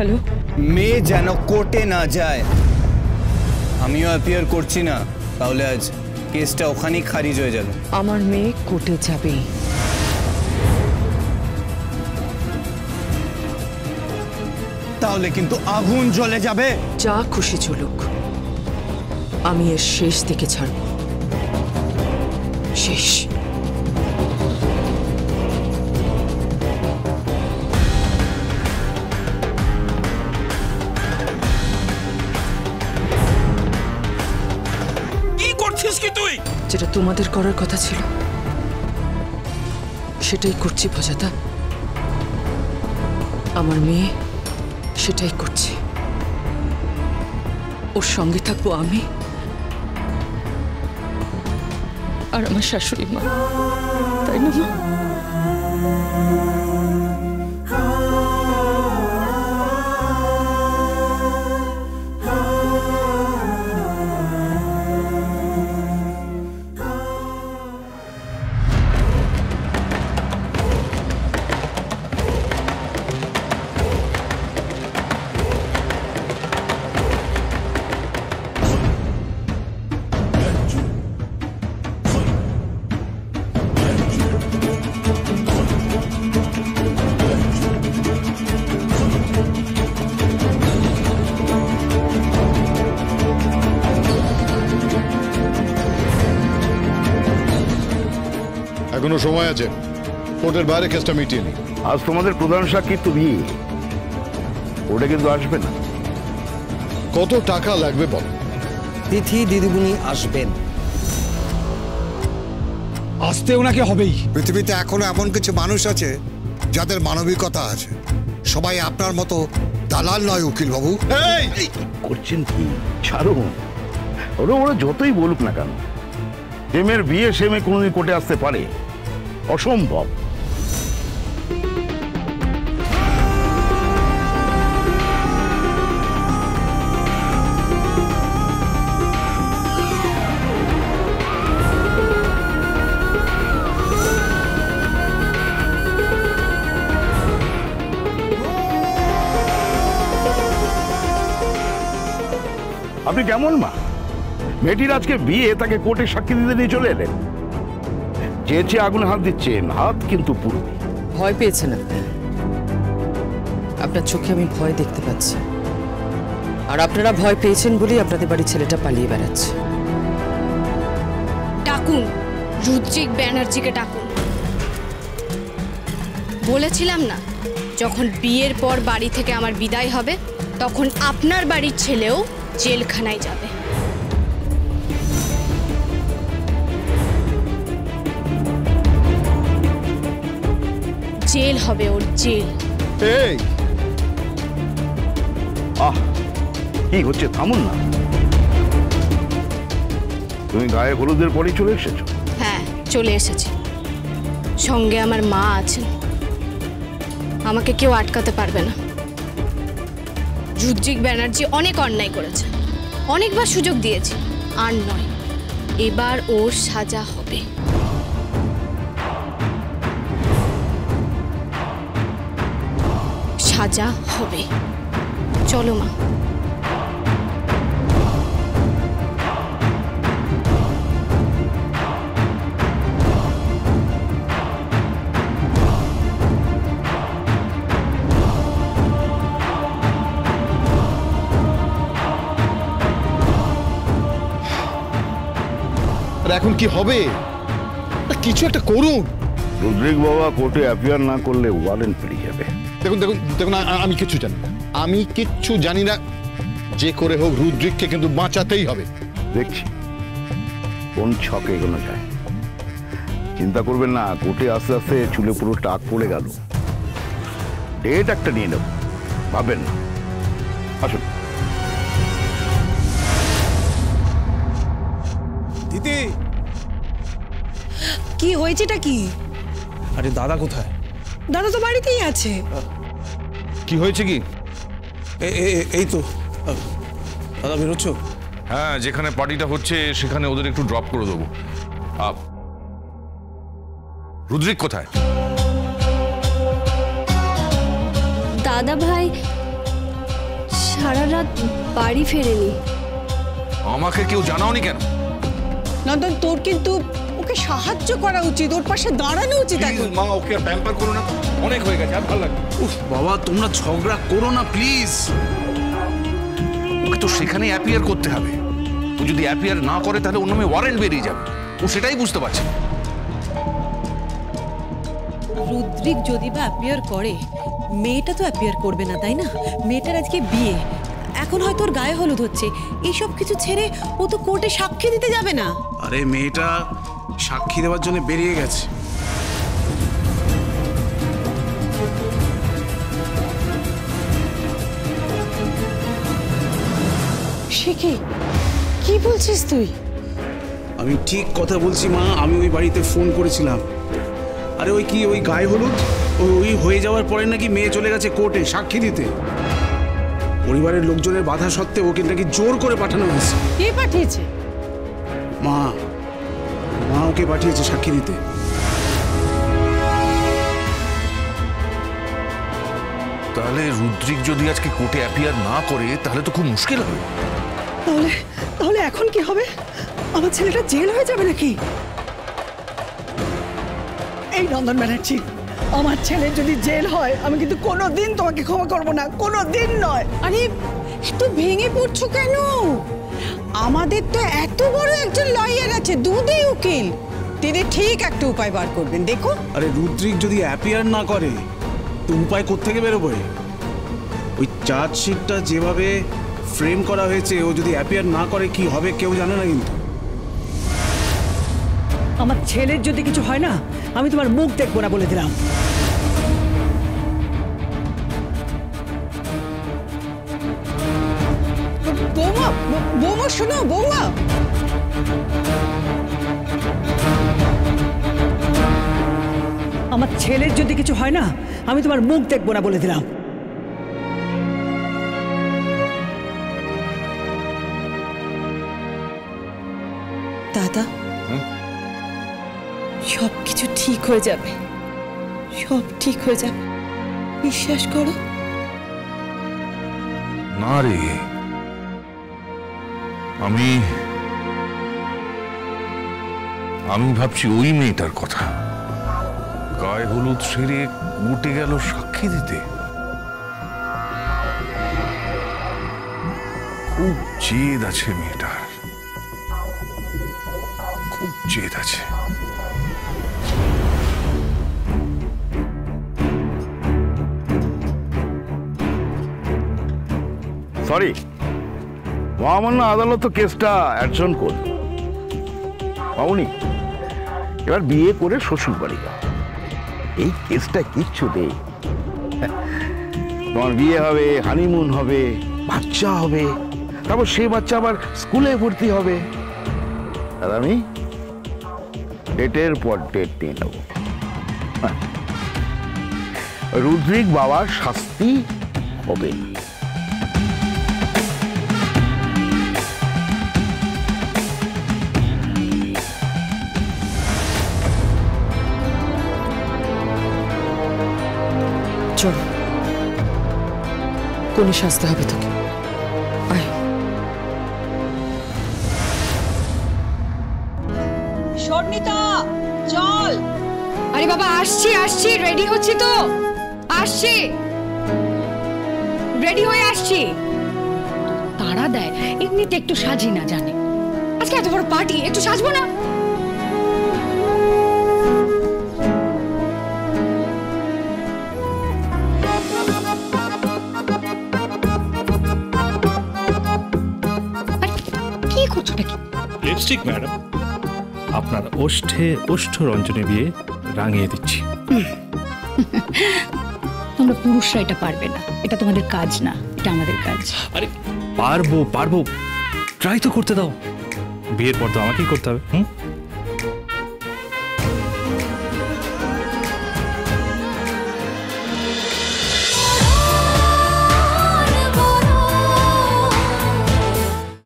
Hello, মেয়ে যেন কোর্টে না যায়। আমিও অ্যাপিয়ার করছি না, তাহলে আজ কেসটা ওখানেই খারিজ হয়ে যাবে। আমার মেয়ে কোর্টে যাবে। তাহলে কিন্তু আগুন জ্বলে যাবে। যা খুশি চলুক, আমি এর শেষ দিকে ছাড়ব। শেষ। যেটা তোমাদের করার কথা ছিল সেটাই করছি ভজাতা। আমার মেয়ে সেটাই করছে। ওর সঙ্গে থাকবো আমি আর আমার শাশুড়ি মা, তাই না মা? এখনো সময় আছে, কোর্টের বাইরে কেসটা মিটিয়ে নি। আজ তোমাদের প্রধান সাক্ষী তো বিয়ে, ওটা কিন্তু আসবে না। কত টাকা লাগবে বল? তিথি দিদিমণি আসবেন, আসতে ওনাকে হবেই। পৃথিবীতে এখনো এমন কিছু মানুষ আছে যাদের মানবিকতা আছে। সবাই আপনার মতো দালাল নয় উকিল বাবু। করছেন কি? ছাড়ুন, ওরা যতই বলুক না কেন, যে মেয়ের বিয়ে সে মেয়ে কোনোদিন কোর্টে আসতে পারে? অসম্ভব। আপনি কেমন মা? মেয়েটির আজকে বিয়ে, তাকে কোর্টে সাক্ষী দিতে নিয়ে চলে এলেন। চেয়েছে আগুনে হাত দিচ্ছেন, হাত কিন্তু পুরোপুরি। ভয় পেয়েছেন আপনি। আপনার চোখে আমি ভয় দেখতে পাচ্ছি, আর আপনারা ভয় পেয়েছেন বলেই আপনাদের বাড়ির ছেলেটা পালিয়ে বেড়াচ্ছে। ডাকুন রুদ্রিক ব্যানার্জিকে, ডাকুন। বলেছিলাম না, যখন বিয়ের পর বাড়ি থেকে আমার বিদায় হবে তখন আপনার বাড়ির ছেলেও জেলখানায় যাবে। জেল হবে ওর, জেল। এই আহ, কি হচ্ছে? থামুন না। তুমি গায়ে হলুদের পরেই চলে এসেছো? হ্যাঁ, চলে এসেছি। সঙ্গে আমার মা আছেন, আমাকে কেউ আটকাতে পারবে না। রুদ্রিক ব্যানার্জি অনেক অন্যায় করেছে, অনেকবার সুযোগ দিয়েছি, আর নয়, এবার ওর সাজা হবে। সাজা হবে। চলো মা। এখন কি হবে? কিছু একটা করুন। রুদ্রিক বাবা কোর্টে অ্যাপিয়ার না করলে ওয়ারেন্ট পেরিয়ে যাবে। দেখুন দেখুন দেখুন, আমি কিচ্ছু জানি না, আমি কিচ্ছু জানি না। যে করে হোক রুদ্রিককে কিন্তু বাঁচাতেই হবে। দেখছি কোন ছকে এগোনো যায়। চিন্তা করবেন না, কোর্টে আস্তে আস্তে চুলে পুরো টাক পড়ে গেল। ডেট একটা নিয়ে নেব, ভাবেন না। আসুন। দিদি, কি হয়েছেটা কি? আরে দাদা কোথায়? দাদা তো বাড়িতেই আছে। কি হয়েছে কি? এই তো দাদা বেরোচ্ছ? হ্যাঁ, যেখানে পার্টিটা হচ্ছে সেখানে ওদের একটু ড্রপ করে দেবো। রুদ্রিক কোথায়? দাদা ভাই সারা রাত বাড়ি ফেরেনি। আমাকে কেউ জানাওনি কেন? নন্দন, তোর কিন্তু ওকে সাহায্য করা উচিত, ওর পাশে দাঁড়ানো উচিত এখন। মা ওকে আর প্যাম্পার করো না, অনেক হয়ে গেছে, আর ভালো লাগে। উফ বাবা, তোমরা ঝগড়া করো না প্লিজ। ওকে তো সেখানে অ্যাপিয়ার করতে হবে। ও যদি অ্যাপিয়ার না করে তাহলে ওর নামে ওয়ারেন্ট বেরিয়ে যাবে। ও সেটাই বুঝতে পারছে। রুদ্রিক যদি বা অ্যাপিয়ার করে, মেয়েটা তো অ্যাপিয়ার করবে না, তাই না? মেয়েটার আজকে বিয়ে, এখন হয়তো ওর গায়ে হলুদ হচ্ছে, এইসব কিছু ছেড়ে ও তো কোর্টে সাক্ষী দিতে যাবে না। আরে মেয়েটা সাক্ষী দেওয়ার জন্য বেরিয়ে গেছে। সে কি বলছিস তুই? আমি ঠিক কথা বলছি মা, আমি ওই বাড়িতে ফোন করেছিলাম। আরে ওই কি ওই গায়ে হলুদ ওই হয়ে যাওয়ার পরে নাকি মেয়ে চলে গেছে কোর্টে সাক্ষী দিতে। পরিবারের লোকজনের বাধা সত্ত্বেও ওকে নাকি জোর করে পাঠানো হয়েছে। কে পাঠিয়েছে? মা ওকে পাঠিয়েছে সাক্ষী দিতে। তাহলে রুদ্রিক যদি আজকে কোর্টে অ্যাপিয়ার না করে তাহলে তো খুব মুশকিল হবে। তাহলে এখন কি হবে? আমার ছেলেটা জেল হয়ে যাবে নাকি? এই নন্দন ব্যানার্জি, আমার ছেলে যদি জেল হয় আমি কিন্তু কোনোদিন তোমাকে ক্ষমা করবো না, কোনোদিন নয়। আরে এত ভেঙে পড়ছো কেন? আমাদের তো এত বড় একজন লয়ার আছে, দুধেই উকিল, তিনি ঠিক একটা উপায় বার করবেন, দেখো। আরে রুদ্রিক যদি অ্যাপিয়ার না করে তো উপায় কোত্থেকে বেরোবে? ওই চার্জশিটটা যেভাবে ফ্রেম করা হয়েছে, ও যদি অ্যাপিয়ার না করে কি হবে কেউ জানে না। কিন্তু আমার ছেলের যদি কিছু হয় না, আমি তোমার মুখ দেখবো না বলে দিলাম। বৌমা, বৌমা শোনো, বৌমা। আমার ছেলের যদি কিছু হয় না, আমি তোমার মুখ দেখবো না বলে দিলাম। দাদা, সব কিছু ঠিক হয়ে যাবে, সব ঠিক হয়ে যাবে, বিশ্বাস করো। না রে, আমি ভাবছি ওই মেয়েটার কথা। গায়ে হলুদ সেরে উঠে গেল সাক্ষী দিতে। খুব জেদ আছে মেয়েটার, খুব জেদ আছে। সরি, মহামান্য আদালত কেসটা অ্যাডজন করল। পাবনি, এবার বিয়ে করে শ্বশুর বাড়ি যাও। এই কেসটা কিচ্ছু নেই। তোমার বিয়ে হবে, হানিমুন হবে, বাচ্চা হবে, তারপর সেই বাচ্চা আবার স্কুলে ভর্তি হবে, আর আমি ডেটের পর ডেট নিয়ে নেব। রুদ্রিক বাবার শাস্তি হবে। চল, কোনে সাজতে হবে তোকে। আয়। স্বর্ণিতা, চল। আরে বাবা, আসছি, রেডি হচ্ছি তো, আসছি, রেডি হয়ে আসছি। তাড়া দেয়, এমনিতে একটু সাজি না জানে, আজকে এত বড় পার্টি, একটু সাজবো না? কি করছো নাকি? লিপস্টিক ম্যাডাম, আপনার ওষ্ঠে ওষ্ঠ রঞ্জনে দিয়ে রাঙিয়ে দিচ্ছি। তোমরা পুরুষরা এটা পারবে না, এটা তোমাদের কাজ না, এটা আমাদের কাজ। আরে পারবো, ট্রাই তো করতে দাও। বিয়ের পর তো আমাকেই করতে হবে।